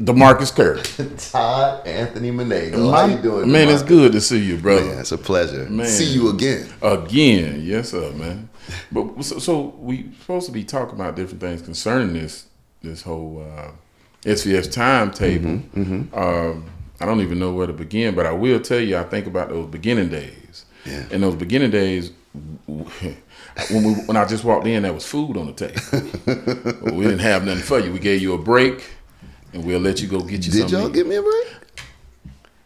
Demarcus Curry. Todd Anthony Manaigo. How you doing, man? DeMarcus? It's good to see you, brother. Man, it's a pleasure. Man. See you again. Again, yes, sir, man. But so we supposed to be talking about different things concerning this whole SVS timetable. I don't even know where to begin, but I will tell you. I think about those beginning days. Yeah. And those beginning days, when I just walked in, there was food on the table. We didn't have nothing for you. We gave you a break, and we'll let you go get you something. Did y'all give me a break?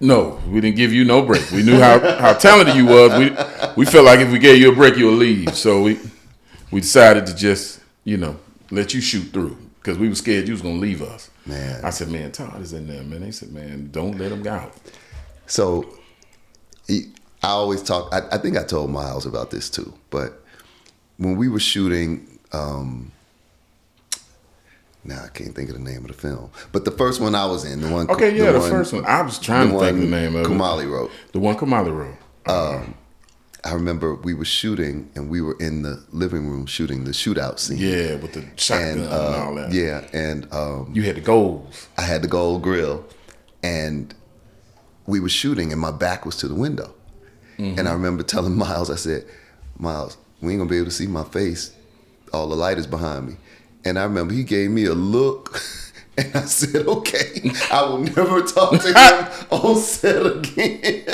No, we didn't give you no break. We knew how talented you was. We felt like if we gave you a break, you would leave. So we decided to just, let you shoot through because we were scared you was going to leave us. Man. I said, man, Todd is in there, man. They said, man, don't let him go out. So I always talk, I think I told Miles about this too, but when we were shooting, now I can't think of the name of the film, but the first one I was in, the one. Okay, yeah, the first one. I was trying to think of the name of Kamali wrote. The one Kamali wrote. I remember we were shooting and we were in the living room shooting the shootout scene. Yeah, with the shotgun and all that. Yeah, and you had the goals. I had the gold grill, and we were shooting, and my back was to the window. And I remember telling Miles, I said, Miles, we ain't gonna be able to see my face. All the light is behind me. And I remember he gave me a look, and I said, okay, I will never talk to him on set again.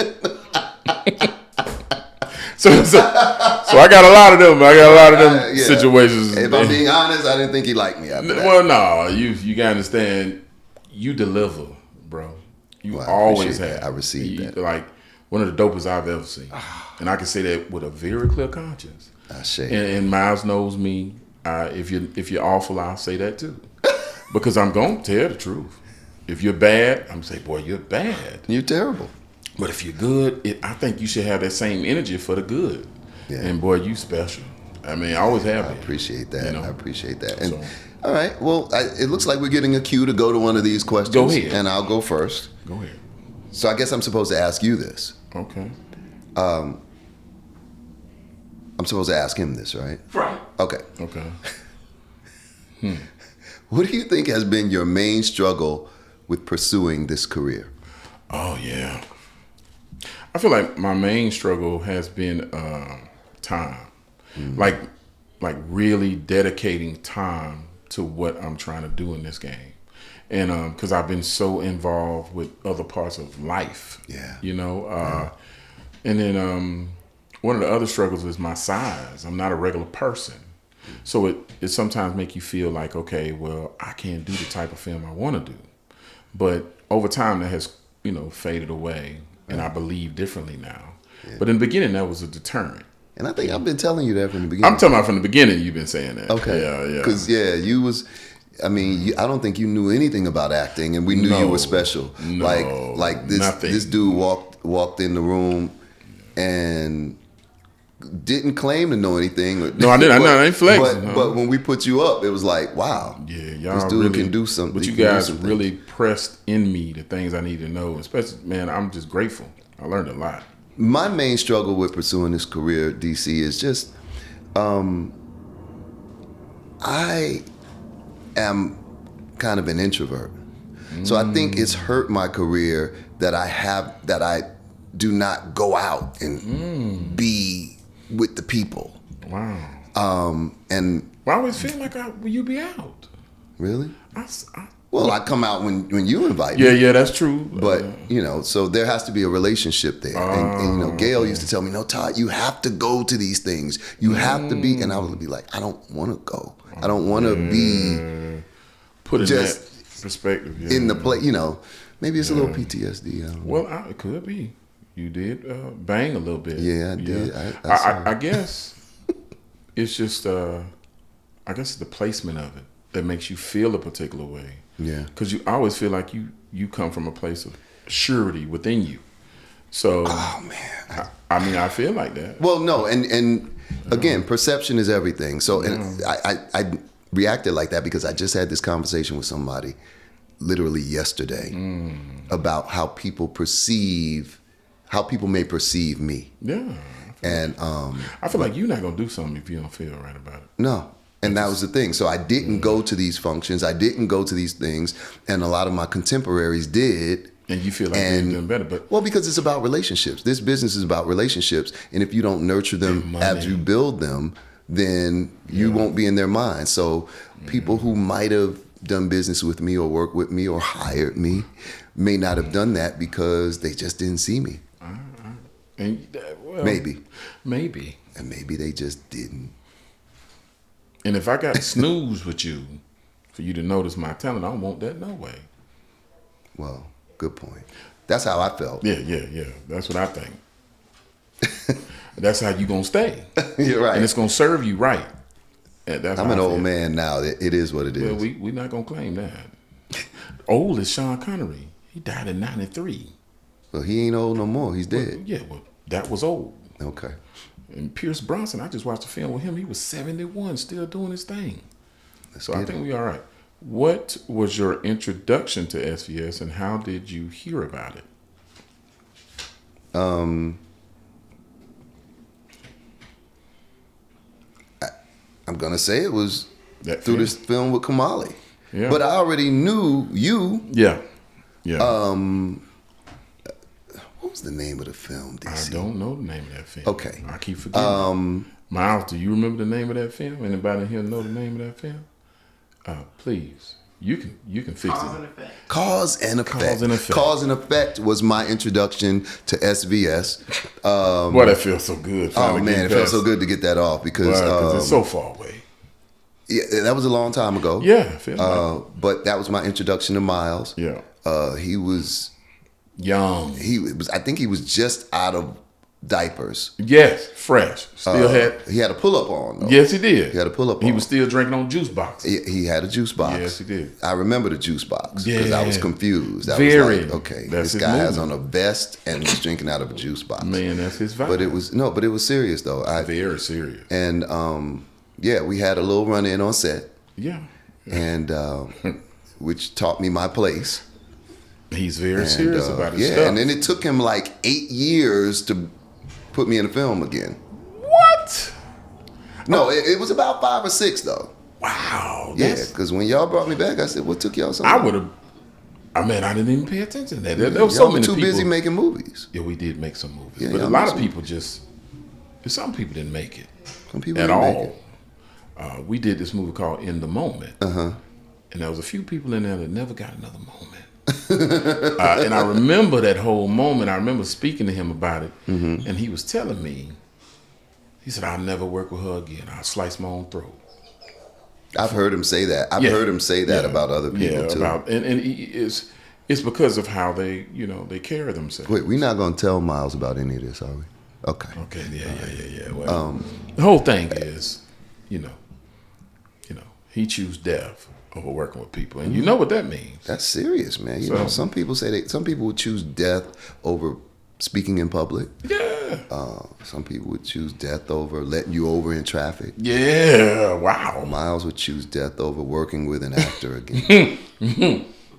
So I got a lot of them. Yeah. Situations. If I'm being honest, I didn't think he liked me after that. Well, no, you gotta understand. You deliver, bro. You always have. I received that. Like one of the dopest I've ever seen, and I can say that with a very clear conscience. And Miles knows me. If you're awful, I'll say that too, because I'm gonna tell the truth. If you're bad, I'm gonna say, boy, you're bad. You're terrible. But if you're good, I think you should have that same energy for the good. Yeah. And boy, you special. I mean, I always have been. I appreciate that. I appreciate that. And So, all right. Well, it looks like we're getting a cue to go to one of these questions. Go ahead. And I'll go first. Go ahead. So I guess I'm supposed to ask you this. Okay. I'm supposed to ask him this, right? Right. Okay. Okay. What do you think has been your main struggle with pursuing this career? Oh, yeah. I feel like my main struggle has been time. Like really dedicating time to what I'm trying to do in this game. And because I've been so involved with other parts of life. Yeah. And then one of the other struggles is my size. I'm not a regular person. So it sometimes make you feel like, okay, well, I can't do the type of film I want to do. But over time that has, faded away. And I believe differently now. Yeah. But in the beginning, that was a deterrent. And I think I've been telling you that from the beginning. I'm talking about from the beginning, you've been saying that. Okay. Yeah. Because, you was, I don't think you knew anything about acting, and we knew you were special. No, like this dude walked in the room and didn't claim to know anything. No, I didn't. I ain't flexing. But when we put you up, it was like, wow. Yeah, y'all this dude really, can do something. But you guys really pressed in me the things I need to know. Especially, man, I'm just grateful. I learned a lot. My main struggle with pursuing this career, DC, is just I am kind of an introvert. So I think it's hurt my career that I do not go out and be with the people. Wow. And I always feel like you be out. Really? Well, I come out when you invite me. Yeah, that's true. But so there has to be a relationship there. And Gail used to tell me, "No, Todd, you have to go to these things. You have to be." And I would be like, "I don't want to go. I don't want to be put in just that perspective in the play. Maybe it's a little PTSD. Well, it could be. You did bang a little bit. Yeah, I did. I guess it's just I guess the placement of it that makes you feel a particular way. Yeah. Because I always feel like you come from a place of surety within you. So, oh man, I feel like that. Well, no, and again, perception is everything. So, and I reacted like that because I just had this conversation with somebody literally yesterday about how people may perceive me. Yeah. And I feel like you're not gonna do something if you don't feel right about it. No. And that was the thing. So I didn't go to these functions. I didn't go to these things. And a lot of my contemporaries did. And you feel like they're doing better. But well, because it's about relationships. This business is about relationships. And if you don't nurture them as you build them, then you won't be in their mind. So people who might have done business with me or worked with me or hired me may not have done that because they just didn't see me. and well, Maybe. And maybe they just didn't. And if I got to snooze with you for you to notice my talent, I don't want that no way. Well, good point. That's how I felt. Yeah. That's what I think. That's how you gonna stay. You're right. And it's gonna serve you right. That's I'm an old man now. It is what it is. Well, we're not gonna claim that. Old is Sean Connery. He died in 93. Well, he ain't old no more. He's dead. Well, that was old. Okay. And Pierce Brosnan, I just watched a film with him. He was 71, still doing his thing. I think we all right. What was your introduction to SVS, and how did you hear about it? I'm gonna say it was Through this film with Kamali. Yeah. But I already knew you. Yeah. What was the name of the film, DC? I don't know the name of that film. Okay. I keep forgetting. Miles, do you remember the name of that film? Anybody here know the name of that film? Please. You can fix it. Cause and Effect. Cause and Effect. Cause and Effect was my introduction to SVS. Boy, that feels so good. Oh man, it felt so good to get that off because it's so far away. Yeah, that was a long time ago. Yeah, but that was my introduction to Miles. Yeah, he was young. I think he was just out of diapers. Yes, fresh. Still he had a pull-up on though. Yes, he did. He had a pull-up on. He was still drinking on juice boxes. He had a juice box. Yes, he did. I remember the juice box because I was confused. I was like, okay, this guy has on a vest and he's drinking out of a juice box. Man, that's his vibe. But it was serious though. Very serious. And we had a little run-in on set. Yeah. And which taught me my place. He's very serious about his stuff. Yeah, and then it took him like 8 years to put me in the film again. What? No, it was about 5 or 6 though. Wow. Yeah, because when y'all brought me back, I said, "What took y'all so long?" I would have. I didn't even pay attention to that. There was so many too people busy making movies. Yeah, we did make some movies, Yeah, but a lot of people some people didn't make it. Some people at didn't all. make it. We did this movie called In the Moment, and there was a few people in there that never got another moment. And I remember that whole moment. I remember speaking to him about it, and he was telling me, he said, "I'll never work with her again. I'll slice my own throat." I've heard him say that. I've heard him say that about other people too. It's because of how they carry themselves. Wait, we're not gonna tell Miles about any of this, are we? Okay. Okay. Yeah. Well, the whole thing is, he choose death over working with people, and you know what that means. That's serious, man. You know, some people would choose death over speaking in public. Yeah. Some people would choose death over letting you over in traffic. Yeah. Wow. Miles would choose death over working with an actor again.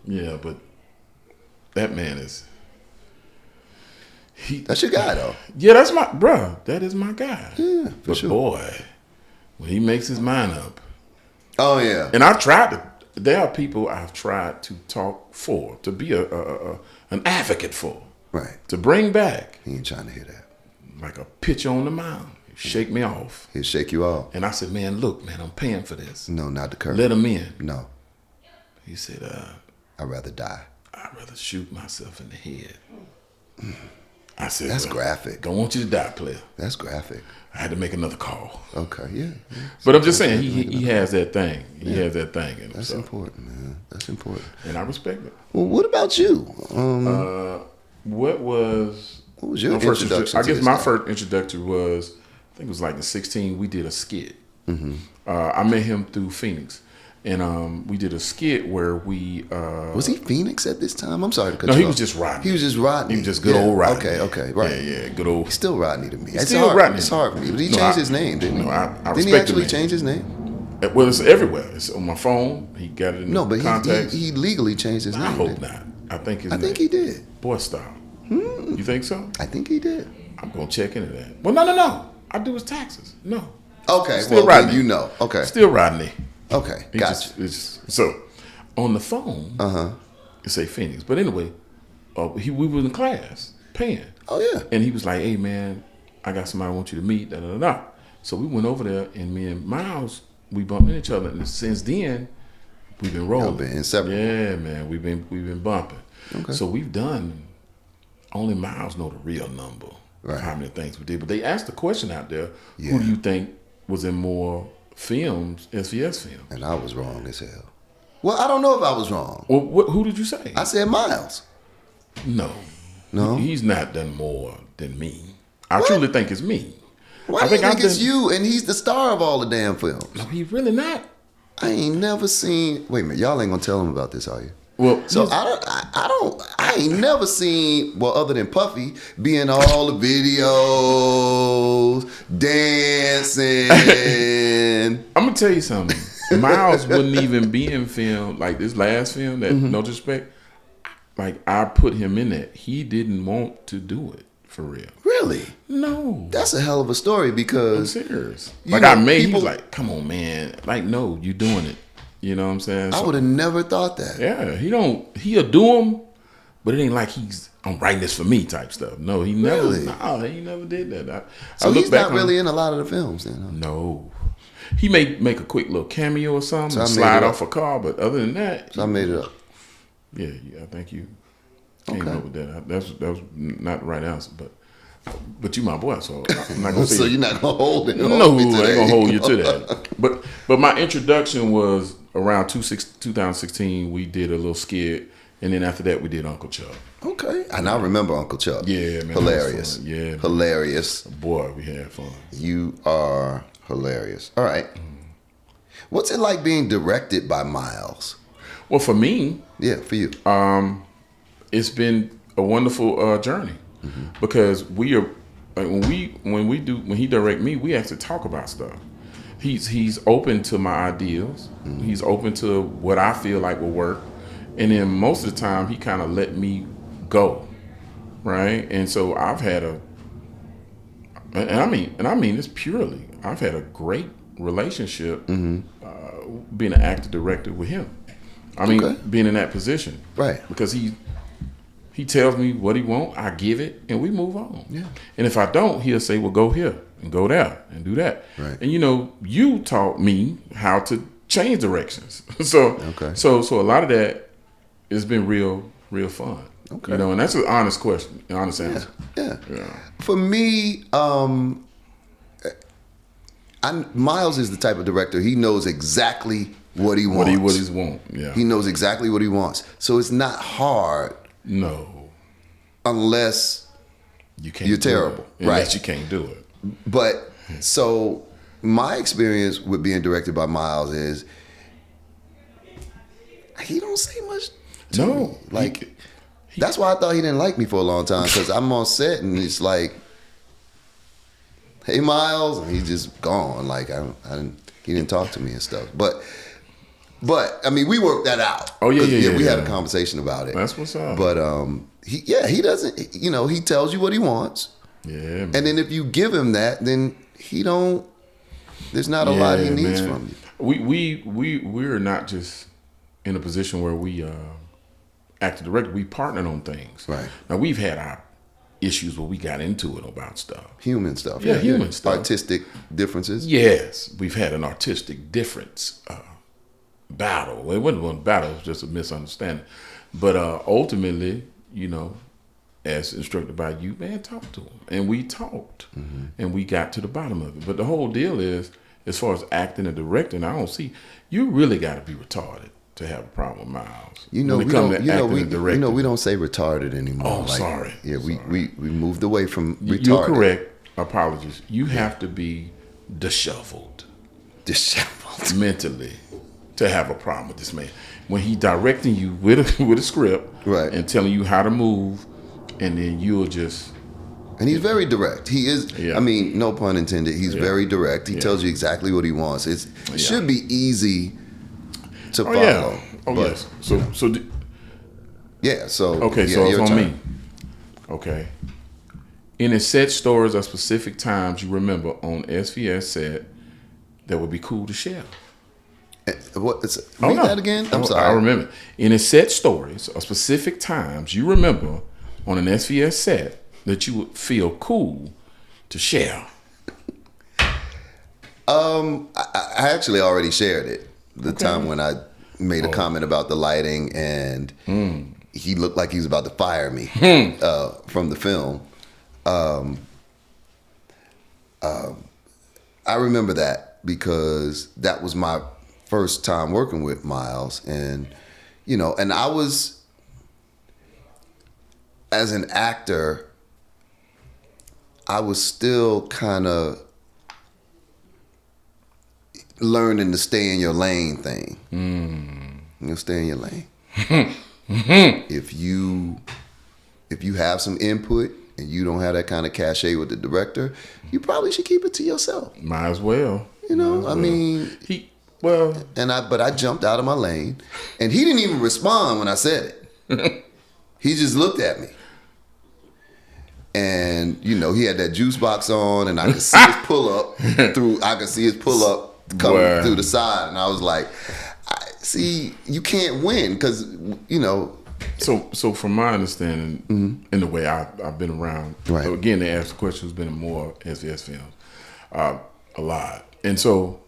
Yeah, but that man is. That's your guy, though. Yeah, that's my bruh. That is my guy. Yeah, for sure. Boy, when he makes his mind up. Oh yeah. And I've tried to. There are people I've tried to talk for, to be an advocate for, right? To bring back. He ain't trying to hear that. Like a pitcher on the mound, he'd shake me off. He'll shake you off. And I said, "Man, look, man, I'm paying for this. No, not the curve. Let him in." No. He said, "I'd rather die. I'd rather shoot myself in the head." I said, "That's graphic. Don't want you to die, player." That's graphic. I had to make another call. Okay, yeah. But I'm just saying, he has that thing. He has that thing in him. That's important, man. That's important. And I respect it. Well, what about you? What was your introduction? I guess my first introduction was, I think it was like in 2016, we did a skit. I met him through Phoenix. And we did a skit where we... was he Phoenix at this time? I'm sorry to cut you off. No, he was just Rodney. He was just Rodney. He was just good old Rodney. Okay, right. Yeah, good old... He's still Rodney to me. It's Rodney. It's hard for me. But he changed his name, didn't he? No, I didn't he actually change his name? Well, it's everywhere. It's on my phone. He got it in contacts. He legally changed his name. I hope not. I think he did. Boy style. You think so? I think he did. I'm going to check into that. Well, no. I do his taxes. No. Okay, Still well, then Rodney. you know. Okay. Still Rodney. Okay, He gotcha. So on the phone, it say Phoenix. But anyway, we was in class paying. Oh, yeah. And he was like, "Hey man, I got somebody I want you to meet." Da da da. Da. So we went over there, and me and Miles, we bumped into each other. And since then, we've been rolling. Y'all been inseparable. Yeah, man, we've been bumping. Okay. So we've done. Only Miles know the real number of how many things we did. But they asked the question out there: Who do you think was in more films, SVS films? And I was wrong as hell. Well, I don't know if I was wrong. Well, who did you say? I said Miles. No. He's not done more than me. I What? truly think it's me. Why do you think it's you and he's the star of all the damn films? No, he's really not. I ain't never seen. Wait a minute, y'all ain't gonna tell him about this, are you? Well, So I ain't never seen, well, other than Puffy, be in all the videos, dancing. I'm gonna tell you something. Miles wouldn't even be in film like this last film. That no disrespect, like I put him in that. He didn't want to do it for real. Really? No, That's a hell of a story I'm because serious. You Like know, I made, he people- was like, "Come on, man!" Like, no, you doing it. You know what I'm saying? I So, would have never thought that. yeah, he'll do them, but it ain't like I'm writing this for me type stuff. No, he never. Really? No, he never did that. So he's not really in a lot of the films then, huh? No. He may make a quick little cameo or something, So I made slide it up. off a car, but other than that, So I made it up. yeah, I think you came Okay. up with that. That was not the right answer, but you my boy, so I'm not gonna say. So you're not gonna hold it? no, I hold me ain't to that. gonna hold you to that. But my introduction was around 2016. We did a little skit, and then after that, we did Uncle Chuck. Okay, and I remember Uncle Chuck. Yeah, man, hilarious. that was fun. Yeah, man. Hilarious. Boy, we had fun. You are hilarious. All right. What's it like being directed by Miles? Well, for me, Yeah, for you. it's been a wonderful journey because we are like when he direct me, we actually talk about stuff. He's open to my ideas. He's open to what I feel like will work, and then most of the time he kind of let me go, right? And so I've had I mean this purely. I've had a great relationship being an actor director with him. I mean, Okay. being in that position, Right. Because he tells me what he want, I give it, and we move on. Yeah. And if I don't, he'll say, "Well, go here and go there and do that." Right. And you taught me how to change directions. So Okay. so a lot of that has been real fun. Okay. And that's an honest question, an honest answer. Yeah. Yeah. For me, Miles is the type of director, he knows exactly what he wants. What he's want. Yeah. He knows exactly what he wants. So it's not hard No. unless You can't. You're do terrible, it, unless right. you can't do it. But so my experience with being directed by Miles is he don't say much to No. me. Like that's why I thought he didn't like me for a long time, because I'm on set and it's like, "Hey Miles," and he's just gone. Like he didn't talk to me and stuff. But I mean, we worked that out. Oh, yeah, 'Cause, yeah, we had a yeah. conversation about it. That's what's up. But he doesn't. He tells you what he wants. Yeah. Man. And then if you give him that, then he don't. There's not a lot he needs man. from you. We're not just in a position where we actor director. We partnered on things. Right. Now we've had our issues where we got into it about stuff. Human stuff. Yeah, human stuff. Artistic differences. Yes, we've had an artistic difference battle. Well, it wasn't one battle; it was just a misunderstanding. But ultimately, as instructed by you, man, talk to him, and we talked, and we got to the bottom of it. But the whole deal is, as far as acting and directing, I don't see you really got to be retarded to have a problem with Miles. We when it comes to acting and directing. we don't say retarded anymore. Oh, sorry. Yeah, we moved away from retarded. You're correct. Apologies. You have to be disheveled. Disheveled. Mentally to have a problem with this man. When he directing you with a script, Right. and telling you how to move, and then you'll just And he's very direct. He is. Yeah. I mean, no pun intended. He's very direct. He tells you exactly what he wants. It should be easy to follow. yeah. Oh but, yes. So yeah. So okay. yeah, So it's your on turn. me. Okay. In a set stories or specific times you remember on SVS set that would be cool to share? What? Read that again. I'm sorry. I remember. In his set stories or specific times you remember on an SVS set that you would feel cool to share. I actually already shared it. The time when I made a comment about the lighting and he looked like he was about to fire me from the film. I remember that because that was my first time working with Miles, and and I was, as an actor, I was still kind of learning the stay in your lane thing. Stay in your lane. If you have some input and you don't have that kind of cachet with the director, you probably should keep it to yourself. Might as well. But I jumped out of my lane, and he didn't even respond when I said it. He just looked at me. And he had that juice box on, and I could see his pull up coming through the side, and I was like, "See, you can't win because So from my understanding, in the way I've been around, right. Again, they asked the question who's been in more SVS films, a lot, and so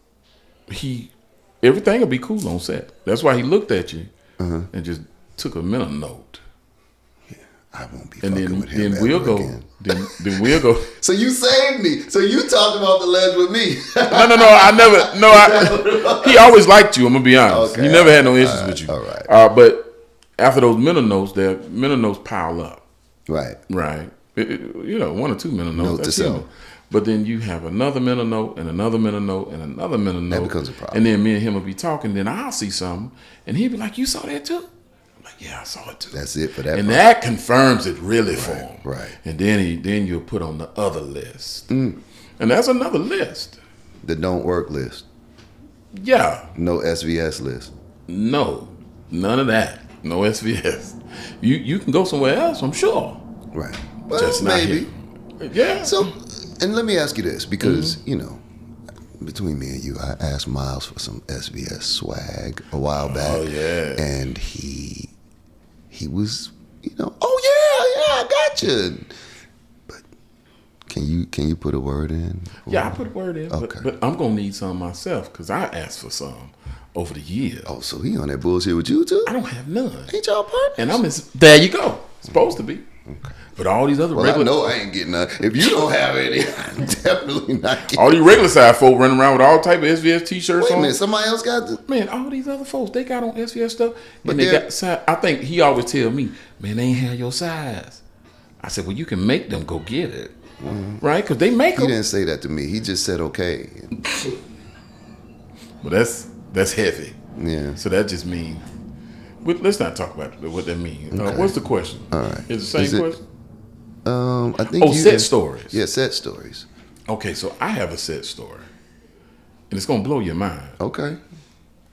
everything will be cool on set. That's why he looked at you and just took a mental note. I won't be. And then we'll go. Again. Then we'll go. So you saved me. So you talked about the ledge with me. No. I never. No, he always liked you. I'm gonna be honest. Okay, he never had no issues with you. All right. But after those mental notes, their mental notes pile up. Right. 1 or 2 mental notes. Note to self. But then you have another mental note and another mental note and another mental note. That becomes a problem. And then me and him will be talking. Then I'll see something, and he'll be like, "You saw that too?" I'm like, "Yeah, I saw it too." That's it for that. And that confirms it really for him. Right. And then you'll put on the other list, and that's another list. The don't work list. Yeah. No SVS list. No, none of that. No SVS. You can go somewhere else, I'm sure. Right. Well, just not maybe. Here. Yeah. So, and let me ask you this, because between me and you, I asked Miles for some SVS swag a while back. Oh yeah. And he was, oh yeah, I got you. But can you put a word in? Yeah, I put a word in. Okay. But I'm gonna need some myself because I asked for some over the years. Oh, so he on that bullshit with you too? I don't have none. Ain't y'all partners? And there you go. Supposed to be. Okay. But all these other I know I ain't getting none. If you don't have any, I'm definitely not getting all these regular side folk running around with all type of SVS t-shirts Wait on. a minute, somebody else got the... Man, all these other folks, they got on SVS stuff. But and they got size. I think he always tell me, man, they ain't have your size. I said, well, you can make them go get it. Right? Because they make them. He didn't say that to me. He just said, okay. Well, that's heavy. Yeah. So that just means, let's not talk about what that means. Okay. What's the question? All right. Is the same question? I think set stories. Yeah, set stories. Okay, so I have a set story. And it's going to blow your mind. Okay.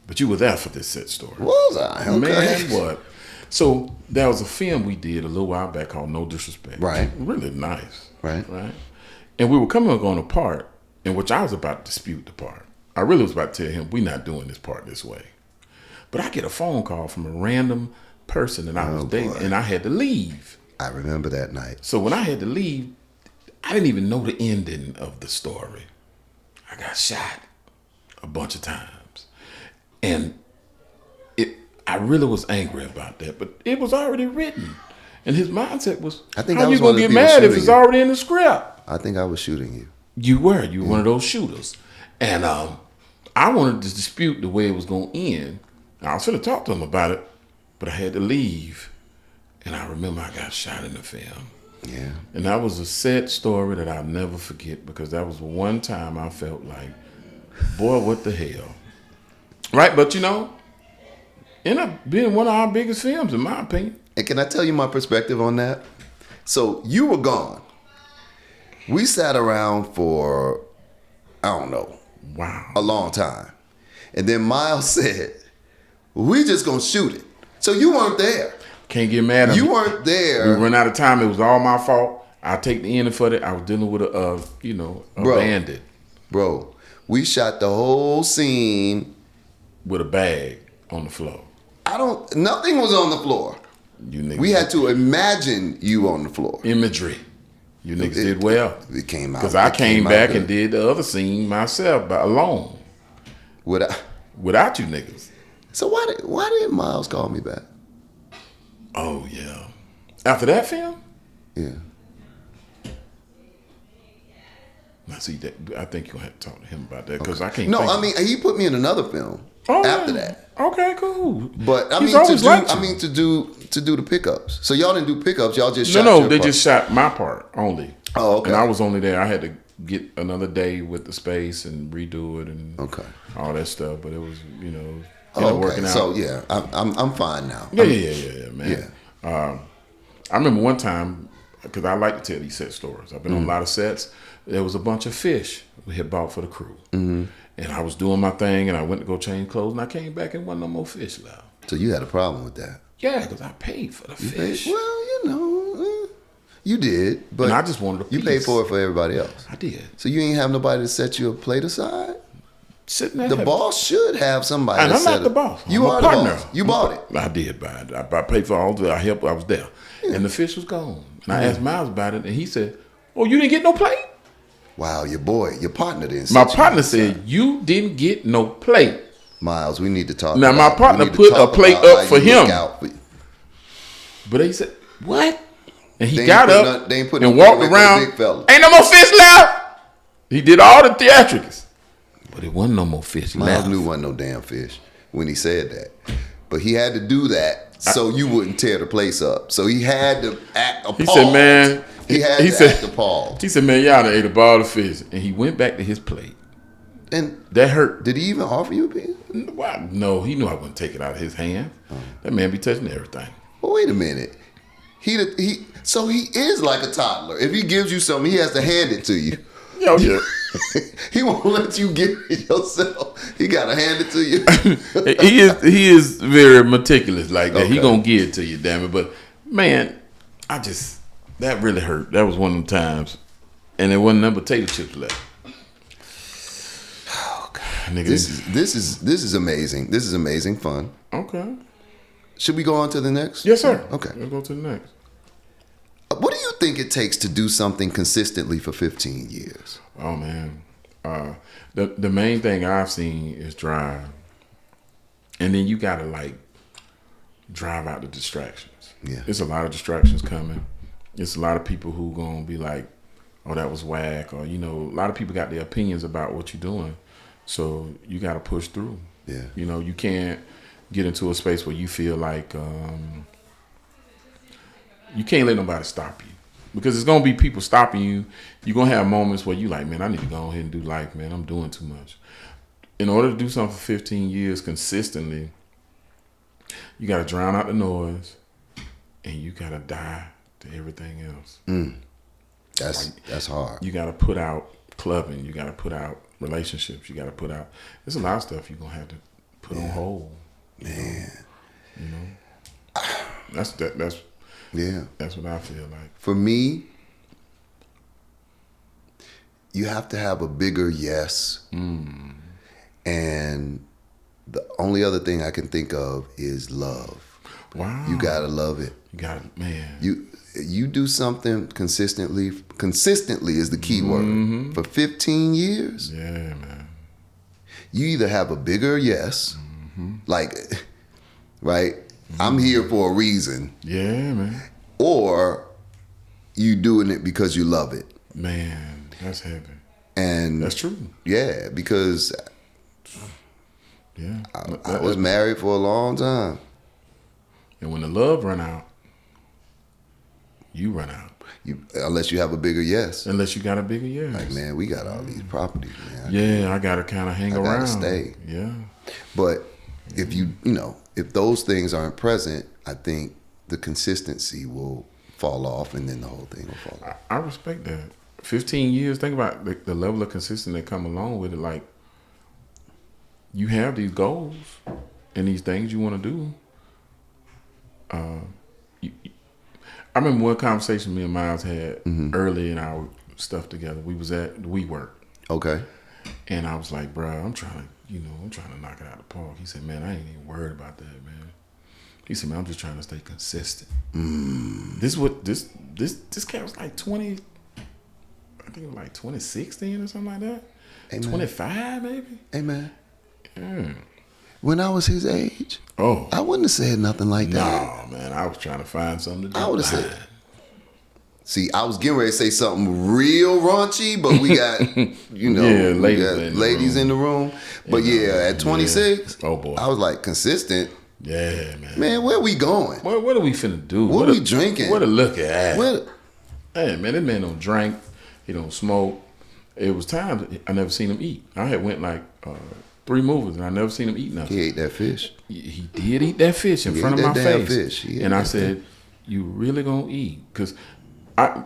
But you were there for this set story. Was I? Okay. Man, what? So there was a film we did a little while back called No Disrespect. Right. Really nice. Right. And we were coming on a part in which I was about to dispute the part. I really was about to tell him, we're not doing this part this way. But I get a phone call from a random person that I was dating, and I had to leave. I remember that night. So when I had to leave, I didn't even know the ending of the story. I got shot a bunch of times. And I really was angry about that, but it was already written. And his mindset was, how you going to get mad if it's already in the script? I think I was shooting you. You were one of those shooters. And I wanted to dispute the way it was going to end. I was going to talk to him about it, but I had to leave. And I remember I got shot in the film. Yeah. And that was a sad story that I'll never forget, because that was the one time I felt like, boy, what the hell. Right? But ended up being one of our biggest films, in my opinion. And can I tell you my perspective on that? So you were gone. We sat around for, I don't know, a long time. And then Miles said, we just going to shoot it. So you weren't there. Can't get mad at me. You weren't there. We ran out of time. It was all my fault. I take the ending for that. I was dealing with a bandit. Bro, We shot the whole scene with a bag on the floor. Nothing was on the floor. You niggas. We had to imagine you on the floor. Imagery. You niggas did well. It came out. Because I came back and did the other scene myself, alone. Without you niggas. So why did Miles call me back? Oh, yeah. After that film? Yeah. Now, see, I think you're going to have to talk to him about that because I can't. No, I mean, he put me in another film after that. Okay, cool. But I mean, to do the pickups. So y'all didn't do pickups. Y'all just shot No, they just shot my part only. Oh, okay. And I was only there. I had to get another day with the space and redo it and all that stuff. But it was, working out. So yeah, I'm fine now. Yeah, man. Yeah. I remember one time because I like to tell these set stories. I've been on a lot of sets. There was a bunch of fish we had bought for the crew. Mm-hmm. And I was doing my thing, and I went to go change clothes, and I came back and wasn't no more fish left. So you had a problem with that? Yeah, because I paid for the fish. Well, you did, but and I just wanted a piece. You paid for it for everybody else. I did. So you ain't have nobody to set you a plate aside? Sitting there. The boss should have somebody. And I'm not the boss. You are the boss. You bought it. I did buy it. I paid for all the. I helped. I was there, and the fish was gone. And I asked Miles about it, and he said, "Oh, you didn't get no plate." Wow, your partner didn't. My partner said you didn't get no plate. Miles, we need to talk. Now my partner put a plate up for him. But he said, "What?" And he got up and walked around. Ain't no more fish left. He did all the theatrics. But it wasn't no more fish left. Miles knew wasn't no damn fish when he said that. But he had to do that so you wouldn't tear the place up. So he had to act appalled. He said, man. He had to act appalled. He said, man, y'all done ate a ball of fish. And he went back to his plate. And that hurt. Did he even offer you a piece? No, he knew I wouldn't take it out of his hand. That man be touching everything. Well, wait a minute. So he is like a toddler. If he gives you something, he has to hand it to you. Yo, yeah. He won't let you get it yourself. He gotta hand it to you. He is very meticulous like that. He gonna give it to you, damn it. But man, that really hurt. That was one of them times, and there wasn't nothing but potato chips left. Oh God, nigga, this is amazing. This is amazing fun. Okay. Should we go on to the next? Yes, sir. Okay. Let's go to the next. What do you think it takes to do something consistently for 15 years? Oh man, the main thing I've seen is drive, and then you gotta like drive out the distractions. Yeah, there's a lot of distractions coming. It's a lot of people who gonna be like, "Oh, that was whack," or a lot of people got their opinions about what you're doing, so you gotta push through. Yeah, you can't get into a space where you feel like. You can't let nobody stop you because there's going to be people stopping you. You're going to have moments where you like, man, I need to go ahead and do life, man. I'm doing too much. In order to do something for 15 years consistently, you got to drown out the noise and you got to die to everything else. That's hard. You got to put out clubbing. You got to put out relationships. You got to put out, there's a lot of stuff you're going to have to put on hold. Man. That's Yeah. That's what I feel like. For me, you have to have a bigger yes. And the only other thing I can think of is love. Wow. You gotta love it. You got it, man. You do something consistently. Consistently is the key word. For 15 years. Yeah, man. You either have a bigger yes, like, right? I'm here for a reason. Yeah, man. Or you doing it because you love it. Man, that's heavy. And that's true. Yeah, because I was married for a long time. And when the love run out, you run out. Unless you have a bigger yes. Unless you got a bigger yes. Like, man, we got all these properties, man. Yeah, I got to kind of hang around. I got to stay. Yeah. But if if those things aren't present, I think the consistency will fall off and then the whole thing will fall off. I respect that. 15 years, think about the level of consistency that come along with it. Like, you have these goals and these things you want to do. I remember one conversation me and Miles had early in our stuff together. We was at WeWork. Okay. And I was like, bro, I'm trying to knock it out of the park. He said, man, I ain't even worried about that, man. He said, man, I'm just trying to stay consistent. This cat was like 20, I think it was like 2016 or something like that. Amen. 25 maybe. Amen. Yeah. When I was his age, I wouldn't have said nothing like that. No, man, I was trying to find something to do. I would have said. See, I was getting ready to say something real raunchy, but we got, ladies in the room. But at 26, oh boy, I was like consistent. Yeah, man. Man, where we going? What are we finna do? What are we drinking? What to look at? Hey, man, this man don't drink. He don't smoke. It was times I never seen him eat. I had went like 3 movies and I never seen him eat nothing. He ate that fish. He did eat that fish in front of my face. And I said, you really gonna eat? Because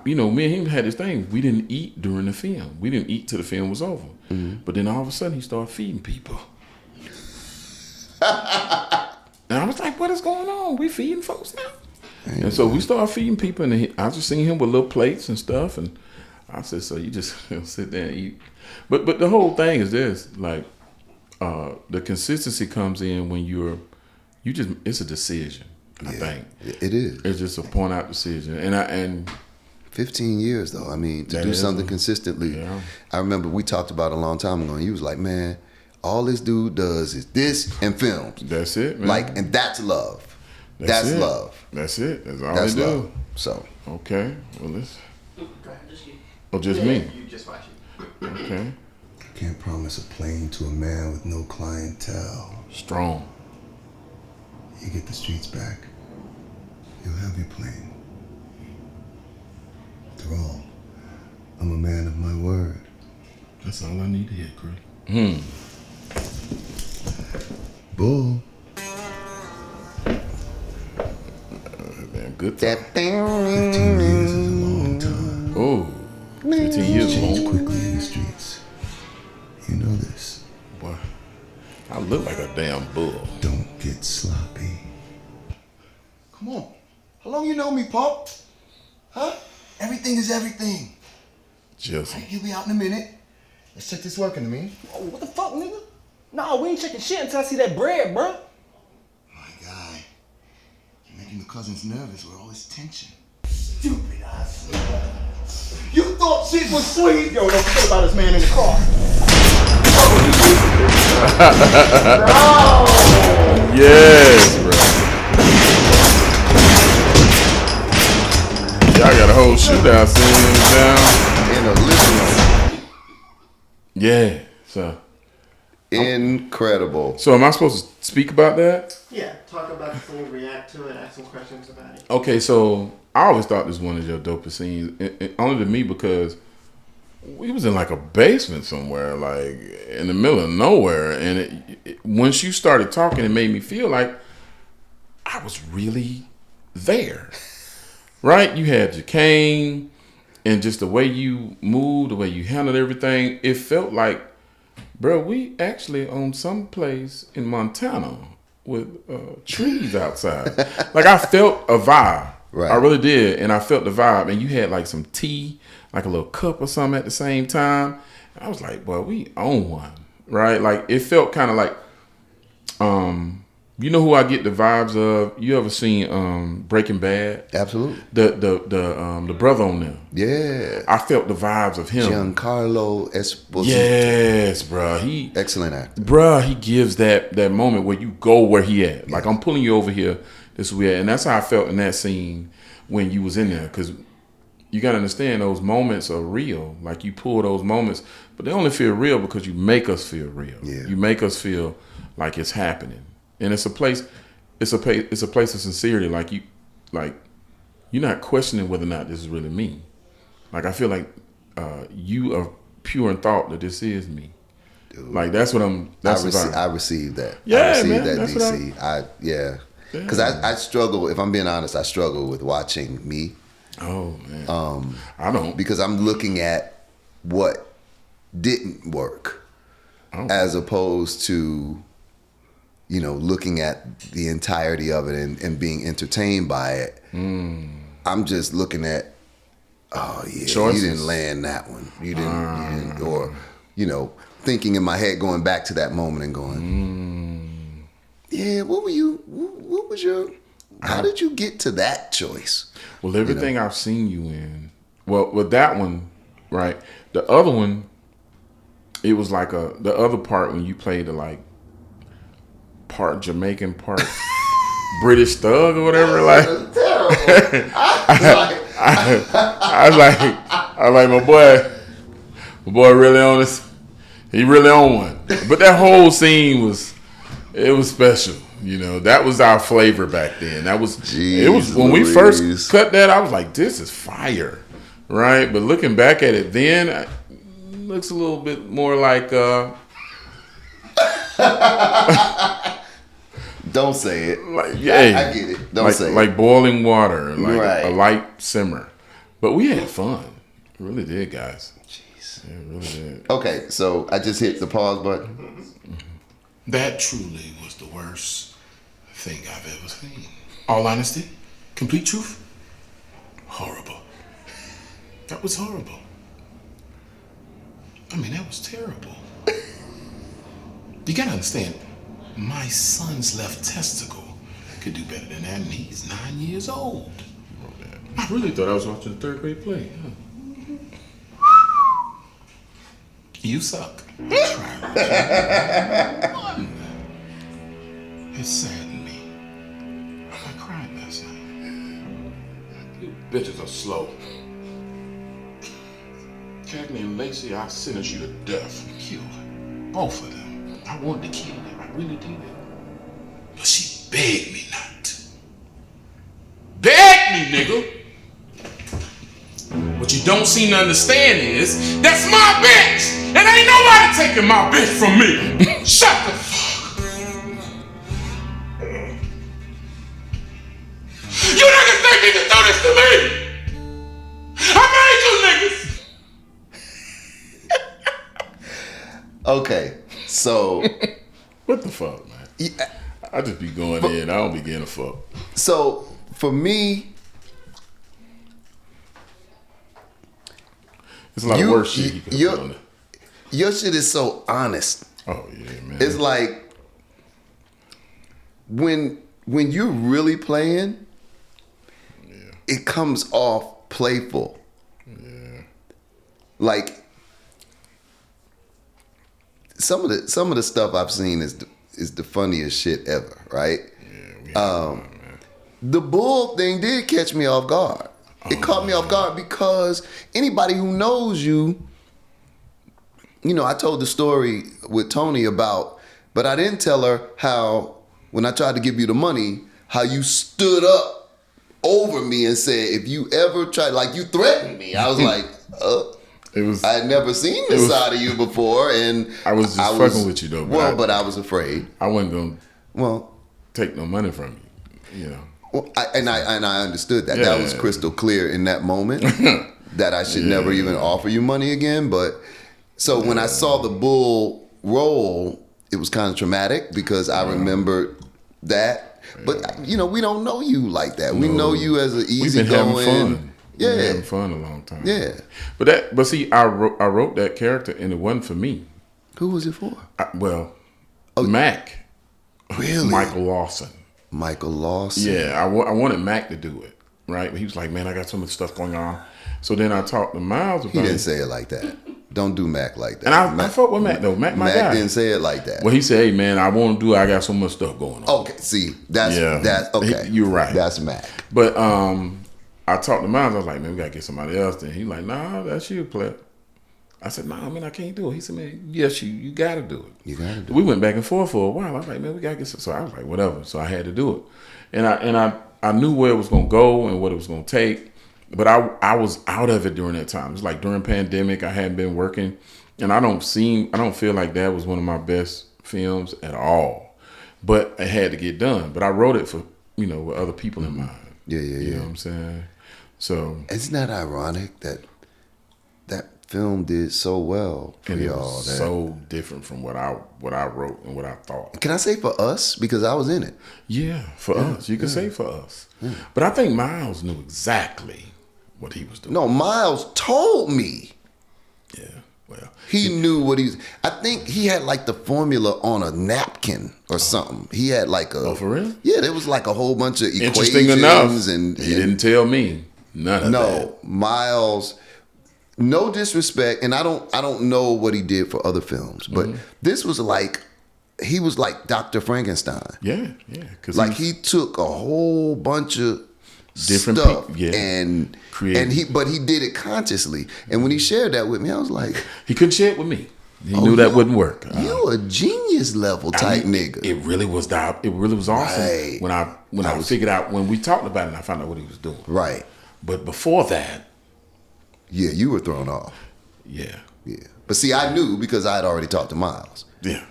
me and him had this thing. We didn't eat during the film. We didn't eat till the film was over. Mm-hmm. But then all of a sudden he started feeding people. And I was like, what is going on? We feeding folks now? And so we started feeding people, and I just seen him with little plates and stuff. And I said, so you just sit there and eat. But the whole thing is this, like, the consistency comes in when it's a decision, I think. It is. It's just a point out decision. And 15 years, though. I mean, to do something consistently. Yeah. I remember we talked about it a long time ago, and you was like, man, all this dude does is this and films. That's it, man. Like, and that's love. That's love. That's it. That's all they do. Love. So. Okay. Well, let's. Oh, just me? You just watch it. Okay. I can't promise a plane to a man with no clientele. Strong. You get the streets back, you'll have your plane. After all, I'm a man of my word. That's all I need to hear, Chris. Bull. Man, good time. 15 years is a long time. Oh, 15 years change long. Quickly in the streets. You know this. Boy, I look like a damn bull. Don't get sloppy. Come on. How long you know me, Pop? Huh? Everything is everything. Just. Right, he'll be out in a minute. Let's check this working to me. Oh, what the fuck, nigga? Nah, we ain't checking shit until I see that bread, bro. My guy, you're making the cousins nervous with all this tension. Stupid ass. You thought shit was sweet? Yo, don't forget about this man in the car. Yes, bro. Y'all got a whole shootout scene down. In a living room. Yeah, so. Incredible. So am I supposed to speak about that? Yeah, talk about the scene, react to it, ask some questions about it. Okay, so I always thought this was one of your dopest scenes, only to me because we was in like a basement somewhere, like in the middle of nowhere, and once you started talking, it made me feel like I was really there, right? You had your cane, and just the way you moved, the way you handled everything, it felt like, bro, we actually on some place in Montana with trees outside. Like I felt a vibe. Right. I really did. And I felt the vibe. And you had like some tea, like a little cup or something at the same time. And I was like, well, we own one. Right? Like it felt kind of like, you know who I get the vibes of? You ever seen Breaking Bad? Absolutely. The brother on there. Yeah. I felt the vibes of him. Giancarlo Esposito. Yes, bro. Excellent actor. Bro, he gives that moment where you go where he at. Yeah. Like I'm pulling you over here. This is where, and that's how I felt in that scene when you was in there. Because you got to understand those moments are real. Like you pull those moments, but they only feel real because you make us feel real. Yeah. You make us feel like it's happening. And it's a place of sincerity. Like you're not questioning whether or not this is really me. Like I feel like you are pure in thought that this is me. Dude. Like that's what I'm. I received that. Yeah, I received man, that, that's DC. Because I struggle. If I'm being honest, I struggle with watching me. Oh man. I don't, because I'm looking at what didn't work, as opposed to, looking at the entirety of it and being entertained by it. I'm just looking at, choices. You didn't land that one. You didn't, or, thinking in my head, going back to that moment and going, yeah, what was your, how did you get to that choice? Well, everything I've seen you in, well, with that one, right? The other one, it was like the other part when you played the like part Jamaican, part British thug or whatever. Like, I was like, my boy really on this. He really on one. But that whole scene was special. You know, that was our flavor back then. It was when we first cut that. I was like, this is fire, right? But looking back at it, then it looks a little bit more like. Don't say it. Like, yeah, I get it. Don't say it. Like boiling water, like Right. a light simmer. But we had fun. We really did, guys. Jeez. Yeah, we really did. Okay, so I just hit the pause button. That truly was the worst thing I've ever seen. All honesty, complete truth, horrible. That was horrible. I mean, that was terrible. You gotta understand, my son's left testicle could do better than that, and he's 9 years old. I really thought I was watching a third grade play. Huh? You suck. It saddened me. I cried last night. You bitches are slow. Cagney and Lacey, I sentence you to death. Kill both of them. I wanted to kill them. I really did. But she begged me not to. Begged me, nigga. What you don't seem to understand is that's my bitch, and ain't nobody taking my bitch from me. Shut the fuck. You niggas think you can do this to me? I made you niggas. Okay, so What the fuck, man? I just be going in. I don't be getting a fuck. so for me, It's a lot of worse shit he could have put on it. your shit is so honest. Oh yeah, man. It's like when you're really playing, it comes off playful. Yeah. Like some of the stuff I've seen is the funniest shit ever, right? Yeah, we had fun, man. The bull thing did catch me off guard. It caught me off guard because anybody who knows you, you know, I told the story with Tony about, but I didn't tell her how when I tried to give you the money, how you stood up over me and said, if you ever try, like you threatened me. I was like, It was. I had never seen this side of you before, and I was just fucking with you though. But I was afraid. I wasn't gonna Well, take no money from you. You know. well, I understood that. Yeah. That was crystal clear in that moment that I should never even offer you money again. But so when I saw the bull roll, it was kind of traumatic because I remembered that. But you know, we don't know you like that. We know you as an We've been having easygoing. fun. Yeah. We've been having fun a long time. Yeah. But see, I wrote that character and it wasn't for me. Who was it for? Mac. Really? Michael Lawson. Michael Lawson. Yeah, I wanted Mac to do it, right? But he was like, man, I got so much stuff going on. So then I talked to Miles about He didn't it. say it like that. Don't do Mac like that. And I fuck with Mac though. Mac, my guy. Mac didn't say it like that. Well, he said, hey, man, I want to do it. I got so much stuff going on. Okay, see, that's okay. You're right. That's Mac. But I talked to Miles. I was like, man, we got to get somebody else. Then he like, nah, that's you, player. I said, nah, man, I can't do it. He said, man, yes, you got to do it. You got to do We went back and forth for a while. I was like, man, we got to get some. So I was like, whatever. So I had to do it. And I knew where it was going to go and what it was going to take. But I was out of it during that time. It was like during pandemic, I hadn't been working. And I don't feel like that was one of my best films at all. But it had to get done. But I wrote it for, with other people in mind. Yeah. You know what I'm saying? So Isn't that ironic that that film did so well for and it y'all? was so different from what I wrote and what I thought. Can I say for us? Because I was in it. Yeah, for us. You could say for us. Yeah. But I think Miles knew exactly what he was doing. No, Miles told me. Yeah. Well, he knew what he's. I think he had like the formula on a napkin or something. He had like a. Oh, for real? Yeah, there was like a whole bunch of equations. Interesting enough, and he didn't tell me none of that. No, Miles. No disrespect, and I don't know what he did for other films, but this was like he was like Dr. Frankenstein. Yeah, because Like he took a whole bunch of different stuff people, and creative. but he did it consciously. And when he shared that with me, I was like, he couldn't share it with me. He knew that wouldn't work. You a genius level type nigga. It really was awesome Right. when I figured out, when we talked about it and I found out what he was doing. Right. But before that, yeah, you were thrown off. Yeah. But see, I knew because I had already talked to Miles. Yeah.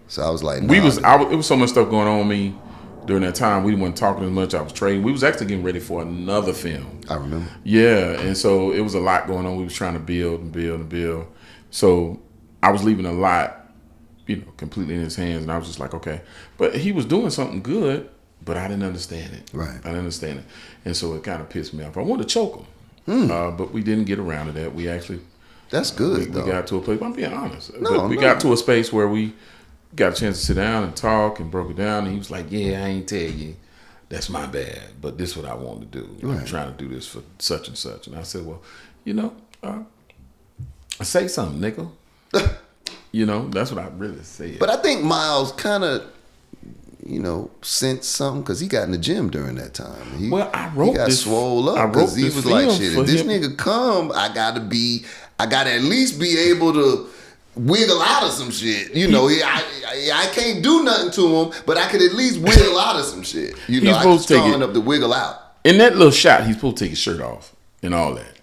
So I was like, it was so much stuff going on with me during that time. We weren't talking as much. I was trading. We was actually getting ready for another film. I remember. Yeah, and so it was a lot going on. We was trying to build and build and build. So I was leaving a lot, completely in his hands, and I was just like, okay. But he was doing something good, but I didn't understand it. Right. I didn't understand it, and so it kind of pissed me off. I wanted to choke him, but we didn't get around to that. We actually. That's good. We got to a place. I'm being honest. No, we got to a space where we got a chance to sit down and talk and broke it down. And he was like, "Yeah, I ain't tell you. That's my bad. But this is what I want to do. I'm trying to do this for such and such." And I said, "Well, say something, nigga." That's what I really said. But I think Miles kind of, sensed something because he got in the gym during that time. He got swole up because he was like, "Shit, if this nigga come, I gotta at least be able to wiggle out of some shit. I can't do nothing to him, but I could at least wiggle out of some shit. I was strong enough to wiggle out." In that little shot, he's supposed to take his shirt off and all that,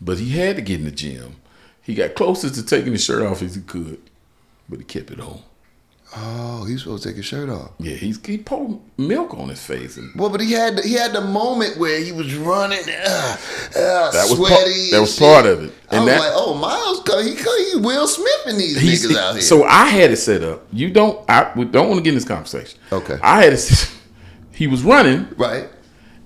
but he had to get in the gym. He got closest to taking his shirt off as he could, but he kept it on. Oh, he's supposed to take his shirt off. Yeah, he poured milk on his face. But he had the moment where he was running, that sweaty. That was part of it. And I was like, "Oh, Miles, he Will Smith in these niggas out here." So I had it set up. We don't want to get in this conversation. Okay. I had it. He was running, right,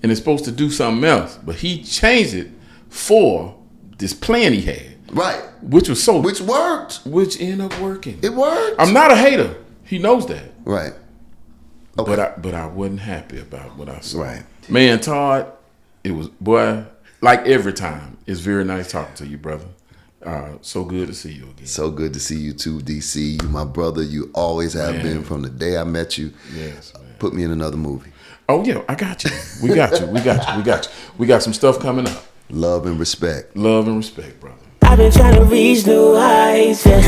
and it's supposed to do something else, but he changed it for this plan he had, right, which worked, which ended up working. It worked. I'm not a hater. He knows that. Right. Okay. But I wasn't happy about what I saw. Right. Man, Todd, it was, boy, like every time, it's very nice talking to you, brother. So good to see you again. So good to see you too, DC. You my brother. You always have been from the day I met you. Yes, man. Put me in another movie. Oh, yeah, I got you. We got you. We got some stuff coming up. Love and respect. Love and respect, brother. I've been trying to reach new heights, yeah.